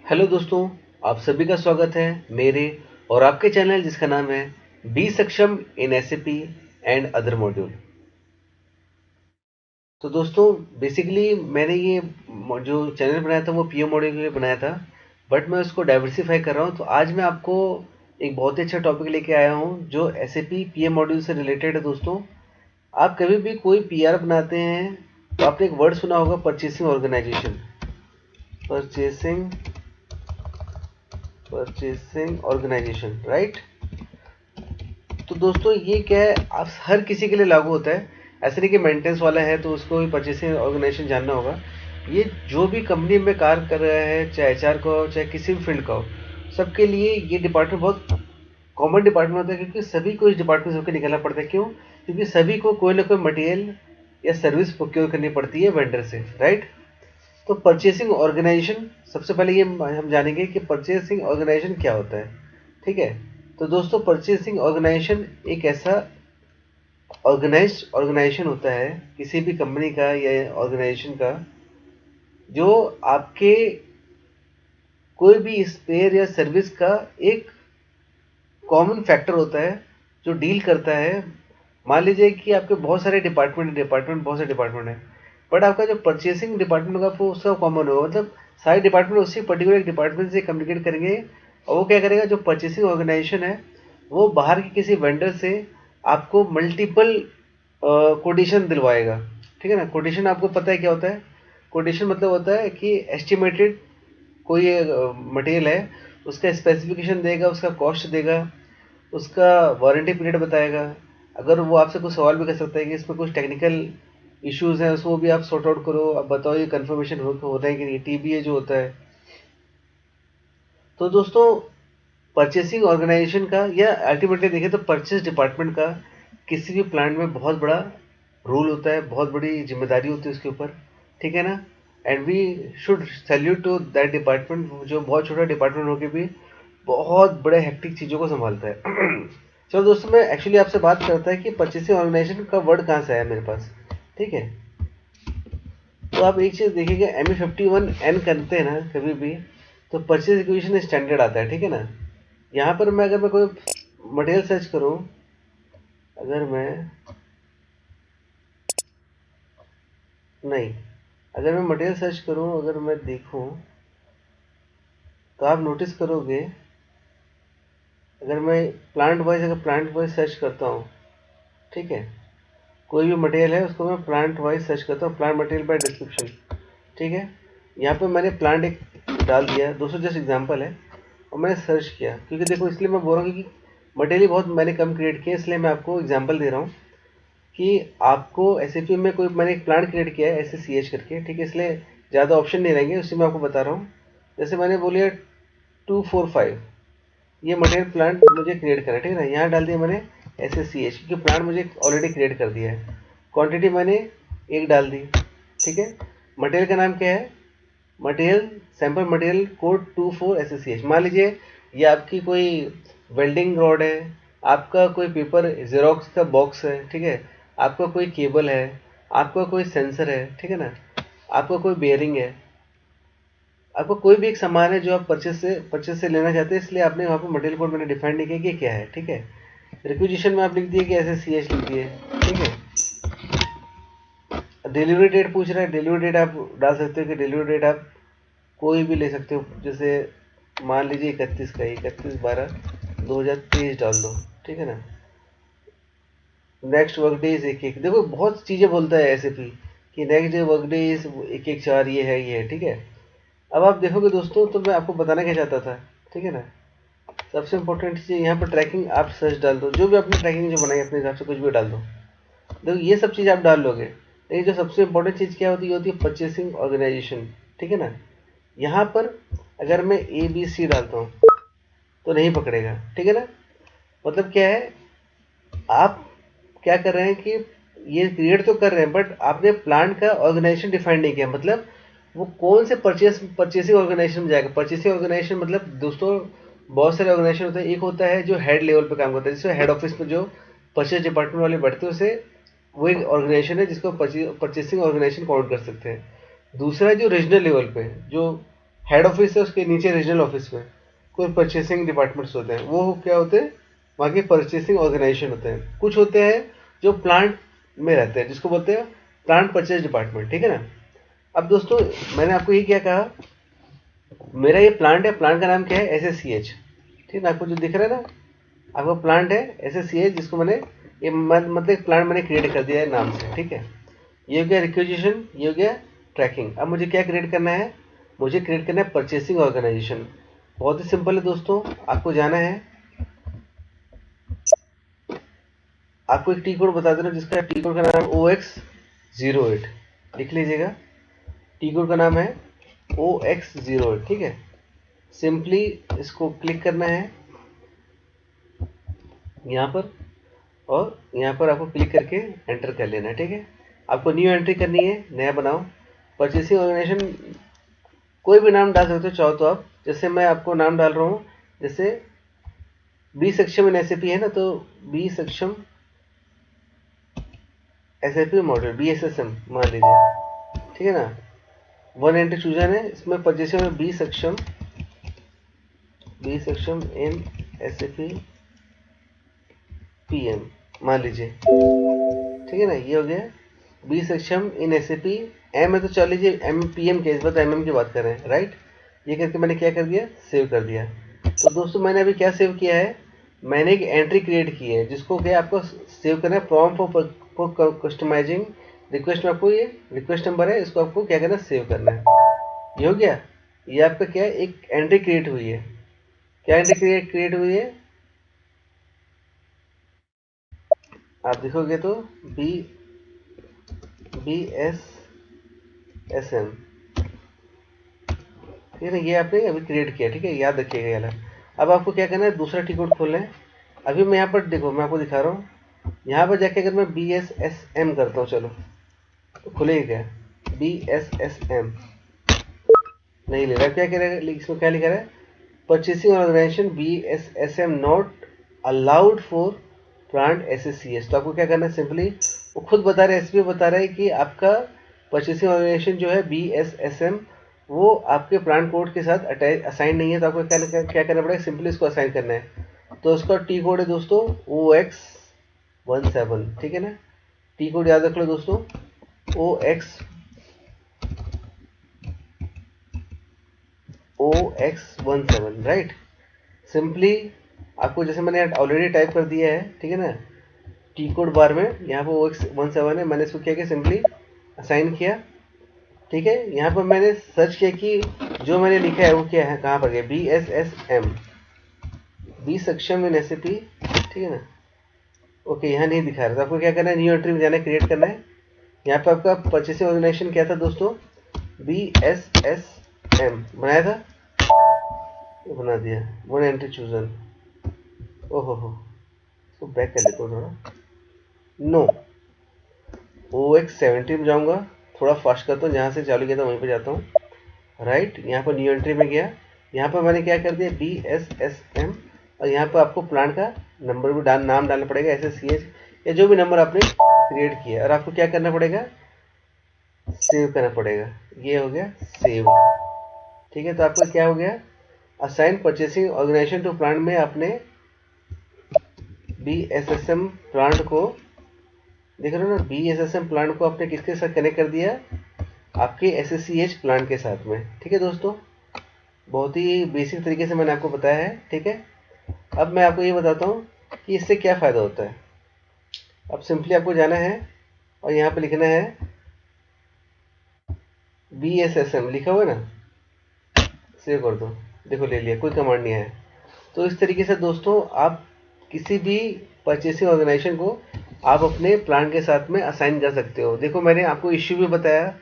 Hello दोस्तों, आप सभी का स्वागत है मेरे और आपके चैनल जिसका नाम है बी सक्षम इन एसएपी एंड अदर मॉड्यूल। तो दोस्तों बेसिकली मैंने ये जो चैनल बनाया था वो पीओ मॉड्यूल के लिए बनाया था, बट मैं उसको डाइवर्सिफाई कर रहा हूँ। तो आज मैं आपको एक बहुत ही अच्छा टॉपिक लेके आया हूँ जो एसएपी पीएम मॉड्यूल से रिलेटेड है। दोस्तों, आप कभी भी कोई पीआर बनाते हैं तो आपने एक वर्ड सुना होगा, purchasing organisation. Purchasing purchasing organisation, right. तो दोस्तों ये क्या है, आप हर किसी के लिए लागू होता है। ऐसे नहीं कि मेंटेनेंस वाला है तो उसको भी परचेसिंग ऑर्गेनाइजेशन जानना होगा। ये जो भी कंपनी में कार्य कर रहा है, चाहे एचआर का हो चाहे किसी भी फील्ड का हो, सबके लिए ये डिपार्टमेंट बहुत कॉमन डिपार्टमेंट होता है, क्योंकि सभी को इस डिपार्टमेंट से होकर निकलना पड़ता है। क्यों? क्योंकि सभी को कोई ना कोई मटेरियल या सर्विस प्रोक्योर करनी पड़ती है वेंडर से, राइट। तो परचेसिंग ऑर्गेनाइजेशन, सबसे पहले ये हम जानेंगे कि परचेसिंग ऑर्गेनाइजेशन क्या होता है। ठीक है। तो दोस्तों, परचेसिंग ऑर्गेनाइजेशन एक ऐसा ऑर्गेनाइज्ड ऑर्गेनाइजेशन होता है किसी भी कंपनी का या ऑर्गेनाइजेशन का, जो आपके कोई भी स्पेयर या सर्विस का एक कॉमन फैक्टर होता है जो डील करता है। मान लीजिए कि आपके बहुत सारे डिपार्टमेंट बहुत सारे डिपार्टमेंट हैं, बट आपका जो परचेसिंग डिपार्टमेंट होगा वो उसका कॉमन होगा। मतलब सारे डिपार्टमेंट उसी पर्टिकुलर डिपार्टमेंट से कम्युनिकेट करेंगे, और वो क्या करेगा, जो परचेसिंग ऑर्गेनाइजेशन है वो बाहर के किसी वेंडर से आपको मल्टीपल कोटेशन दिलवाएगा। ठीक है ना। कोटेशन आपको पता है क्या होता है? कोटेशन मतलब होता है कि एस्टिमेटेड कोई मटेरियल है, उसका स्पेसिफिकेशन देगा, उसका कॉस्ट देगा, उसका वारंटी पीरियड बताएगा। अगर वो आपसे कुछ सवाल भी कर सकता है कि इसमें कुछ टेक्निकल इश्यूज हैं, उसको भी आप सॉर्ट आउट करो, अब बताओ ये कंफर्मेशन हो रहा है कि नहीं, टीबीए जो होता है। तो दोस्तों, परचेसिंग ऑर्गेनाइजेशन का या अल्टीमेटली देखें तो परचेस डिपार्टमेंट का किसी भी प्लांट में बहुत बड़ा रोल होता है, बहुत बड़ी जिम्मेदारी होती है उसके ऊपर। ठीक है ना। And we should salute to that department, जो बहुत छोटा डिपार्टमेंट होकर भी बहुत बड़े हेक्टिक चीज़ों को संभालता है। चलो दोस्तों, मैं एक्चुअली आपसे बात करता है कि परचेसिंग ऑर्गेनाइजेशन का वर्ड कहाँ से आया मेरे पास। ठीक है। तो आप एक चीज़ देखिएगा, ME51N करते हैं ना कभी भी, तो परचेज एक्विजिशन स्टैंडर्ड आता है। ठीक है ना। यहाँ पर मैं अगर मैं कोई मटेरियल सर्च करूँ, अगर मैं नहीं अगर मैं मटेरियल सर्च करूँ, अगर मैं देखूँ, तो आप नोटिस करोगे, अगर मैं प्लांट वाइज सर्च करता हूँ, ठीक है, कोई भी मटेरियल है उसको मैं प्लांट वाइज सर्च करता हूँ, प्लांट मटेरियल बाय डिस्क्रिप्शन। ठीक है। यहाँ पे मैंने प्लांट एक डाल दिया, दोस्तों जस्ट एग्जांपल है, और मैंने सर्च किया, क्योंकि देखो इसलिए मैं बोल रहा हूँ क्योंकि मटेरियल बहुत मैंने कम क्रिएट किया, इसलिए मैं आपको एग्जांपल दे रहा हूँ कि आपको एसएपी में कोई मैंने एक प्लांट क्रिएट किया है SCH करके। ठीक है। इसलिए ज़्यादा ऑप्शन नहीं रहेंगे, उसी में आपको बता रहा हूँ। जैसे मैंने बोलिए 245, ये मटेरियल प्लांट मुझे क्रिएट करा। ठीक है ना। यहाँ डाल दिया मैंने SCH, क्योंकि प्लांट मुझे ऑलरेडी क्रिएट कर दिया है। क्वांटिटी मैंने एक डाल दी। ठीक है। मटेरियल का नाम क्या है? Material sample material code 24 SCH। मान लीजिए ये आपकी कोई वेल्डिंग रॉड है, आपका कोई पेपर जेरोक्स का बॉक्स है, ठीक है, आपका कोई केबल है, आपका कोई सेंसर है, ठीक है ना, आपका कोई बेयरिंग है, आपको कोई भी एक सामान है जो आप परचेस से लेना चाहते हैं, इसलिए आपने वहाँ पर मटेरियल कोड मैंने डिफाइन नहीं किया कि क्या है। ठीक है। रिक्विजिशन में आप लिख दिए कि SCH लिख दिए। ठीक है। डिलीवरी डेट पूछ रहा है, डिलीवरी डेट आप डाल सकते हो कि डिलीवरी डेट आप कोई भी ले सकते हो, जैसे मान लीजिए 31 का, 31/12/2023 डाल दो। ठीक है ना। नेक्स्ट वर्क डेज एक एक, देखो बहुत चीज़ें बोलता है ऐसे भी कि नेक्स्ट डे वर्क डेज एक एक 4, ये है। ठीक है। अब आप देखोगे दोस्तों, तो मैं आपको बताना क्या चाहता था। ठीक है ना। सबसे इंपॉर्टेंट चीज़ यहाँ पर ट्रैकिंग, आप सर्च डाल दो, जो भी आपने ट्रैकिंग जो बनाई अपने हिसाब से कुछ भी डाल दो। देखो ये सब चीज़ आप डाल लोगे, लेकिन जो सबसे इंपॉर्टेंट चीज़ क्या होती है, ये होती है परचेसिंग ऑर्गेनाइजेशन। ठीक है ना। यहाँ पर अगर मैं ABC डालता हूँ तो नहीं पकड़ेगा। ठीक है ना। मतलब क्या है, आप क्या कर रहे हैं कि ये क्रिएट तो कर रहे हैं, बट आपने प्लांट का ऑर्गेनाइजेशन डिफाइन नहीं किया। मतलब वो कौन से परचेसिंग ऑर्गेनाइजेशन में जाएगा। परचेसिंग ऑर्गेनाइजेशन मतलब दोस्तों बहुत सारे ऑर्गेनाइजेशन होते हैं। एक होता है जो हेड लेवल पे काम करता है, जिसमें हेड ऑफिस में जो परचेस डिपार्टमेंट वाले बैठते हैं, उसे वो एक ऑर्गेनाइजेशन है जिसको परचेसिंग ऑर्गेनाइजेशन काउंट कर सकते हैं। दूसरा है जो रीजनल लेवल पे, जो हेड ऑफिस है, उसके नीचे रीजनल ऑफिस में कोई परचेसिंग डिपार्टमेंट्स होते हैं, वो क्या होते हैं, वहाँ के परचेसिंग ऑर्गेनाइजेशन होते हैं। कुछ होते हैं जो प्लांट में रहते हैं, जिसको बोलते हैं प्लांट परचेज डिपार्टमेंट, ठीक है ना। अब दोस्तों मैंने आपको ये क्या कहा, मेरा ये प्लांट है, प्लांट का नाम क्या है, SSCH, ठीक है ना। आपको जो दिख रहा है ना, आपका प्लांट है SSCH, जिसको मैंने ये मतलब प्लांट मैंने क्रिएट कर दिया है नाम से, ठीक है। ये हो गया रिक्वेजिशन, ये हो गया ट्रैकिंग। अब मुझे क्या क्रिएट करना है, मुझे क्रिएट करना है परचेसिंग ऑर्गेनाइजेशन। बहुत ही सिंपल है दोस्तों, आपको जाना है, आपको एक टी कोड बता देना, जिसका टी कोड का नाम है OX08, लिख लीजिएगा। टी कोड का नाम है OX08, ठीक है। सिंपली इसको क्लिक करना है यहाँ पर, और यहाँ पर आपको क्लिक करके एंटर कर लेना है, ठीक है। आपको न्यू एंट्री करनी है, नया बनाओ। परचेसिंग ऑर्गेनाइजेशन कोई भी नाम डाल सकते हो चाहो तो आप, जैसे मैं आपको नाम डाल रहा हूँ, जैसे बी सक्षम इन SAP है ना, तो बी सक्षम SAP मॉड्यूल BSSM मान लीजिए, ठीक है ना। वन एंट्री चूजन है, इसमें परचेसिंग में बी सक्षम इन SAP PM मान लीजिए, ठीक है ना। ये हो गया बी सक्षम इन SAP M है, तो चल लीजिए PM के, इस बार तो MM की बात कर रहे हैं, राइट। ये करके मैंने क्या कर दिया, सेव कर दिया। तो दोस्तों मैंने अभी क्या सेव किया है, मैंने एक एंट्री क्रिएट की है, जिसको क्या आपको सेव करना है, प्रॉम्प्ट फॉर कस्टमाइजिंग रिक्वेस्ट में आपको ये रिक्वेस्ट नंबर है, इसको आपको क्या करना है, सेव करना है। ये हो गया, ये आपका क्या है, एक एंट्री क्रिएट हुई है। क्या एंट्री क्रिएट हुई है, आप देखोगे तो BSSM, ठीक है ना, ये आपने अभी क्रिएट किया, ठीक है, याद रखिएगा ये वाला। अब आपको क्या करना है, दूसरा टी कोड खोलना है। अभी मैं यहाँ पर देखो, मैं आपको दिखा रहा हूँ, यहाँ पर जाके अगर मैं BSSM करता हूँ, चलो तो खुलेगा क्या, BSSM नहीं ले रहा, क्या कह रहा है, इसमें क्या लिखा है, purchasing organisation BSSM not allowed for plant SSCH। तो आपको क्या करना है, सिंपली वो खुद बता रहा है, SPO बता रहा है कि आपका परचेसिंग ऑर्गेनाइजेशन जो है BSSM, वो आपके प्लांट कोड के साथ अटैच असाइन नहीं है। तो आपको क्या करना पड़ेगा, सिंपली इसको असाइन करना है। तो उसका टी कोड है दोस्तों OX17, ठीक है ना। टी कोड याद रख लो दोस्तों, OX17, राइट। सिंपली आपको जैसे मैंने ऑलरेडी टाइप कर दिया है, ठीक है ना, टी कोड बार में यहाँ पर OX17 है, मैंने इसको क्या किया, सिंपली असाइन किया, ठीक है। यहाँ पर मैंने सर्च किया कि जो मैंने लिखा है वो क्या है, कहाँ पर गया, BSSM बी सक्षम इन SAP, ठीक है ना। ओके, यहाँ नहीं दिखा रहा, तो आपको क्या करना है, न्यू एंट्री में जाना है, क्रिएट करना है। यहाँ पर आपका परचेसिंग ऑर्गेनाइजेशन क्या था दोस्तों, BSSM बनाया था, बना दिया, वन एंट्री चूजन, ओहो हो, इसको बैक कर लेता हूँ थोड़ा, नो OX17 में जाऊँगा, थोड़ा फास्ट करता हूँ, जहाँ से चालू किया था वहीं पर जाता हूँ, राइट। यहाँ पर न्यू एंट्री में गया, यहाँ पर मैंने क्या कर दिया, BSSM, और यहाँ पर आपको प्लांट का नंबर भी नाम डालना पड़ेगा, SSCH या जो भी नंबर आपने क्रिएट किया, और आपको क्या करना पड़ेगा, सेव करना पड़ेगा। ये हो गया सेव, ठीक है। तो आपका क्या हो गया, assign purchasing organisation to plant में आपने BSSM प्लांट को, देख रहे हो ना, BSSM प्लांट को आपने किसके साथ कनेक्ट कर दिया, आपके SSCH प्लांट के साथ में, ठीक है दोस्तों। बहुत ही बेसिक तरीके से मैंने आपको बताया है, ठीक है। अब मैं आपको ये बताता हूँ कि इससे क्या फ़ायदा होता है। अब सिंपली आपको जाना है और यहाँ पे लिखना है BSSM, लिखा हुआ है ना, सेव कर दो, देखो ले लिया, कोई कमांड नहीं आया। तो इस तरीके से दोस्तों आप किसी भी परचेसिंग ऑर्गेनाइजेशन को आप अपने प्लान के साथ में असाइन कर सकते हो। देखो मैंने आपको इश्यू भी बताया,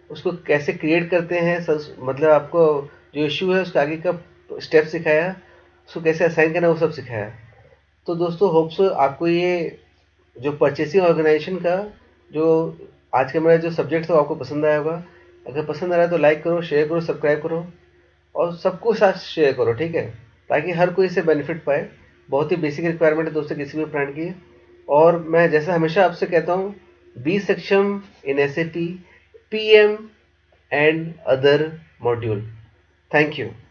उसको कैसे क्रिएट करते हैं, मतलब आपको जो इश्यू है उसका आगे का स्टेप सिखाया, उसको कैसे असाइन करना वो सब सिखाया। तो दोस्तों होप्स आपको ये जो परचेसिंग ऑर्गेनाइजेशन का जो आज का मेरा जो सब्जेक्ट था आपको पसंद आया होगा। अगर पसंद आ रहा है तो लाइक करो, शेयर करो, सब्सक्राइब करो और सबको साथ शेयर करो, ठीक है, ताकि हर कोई इससे बेनिफिट पाए। बहुत ही बेसिक रिक्वायरमेंट है दोस्तों किसी भी ब्रांड की। और मैं जैसा हमेशा आपसे कहता हूँ, बी सक्षम इन SAP PM and other module. Thank you.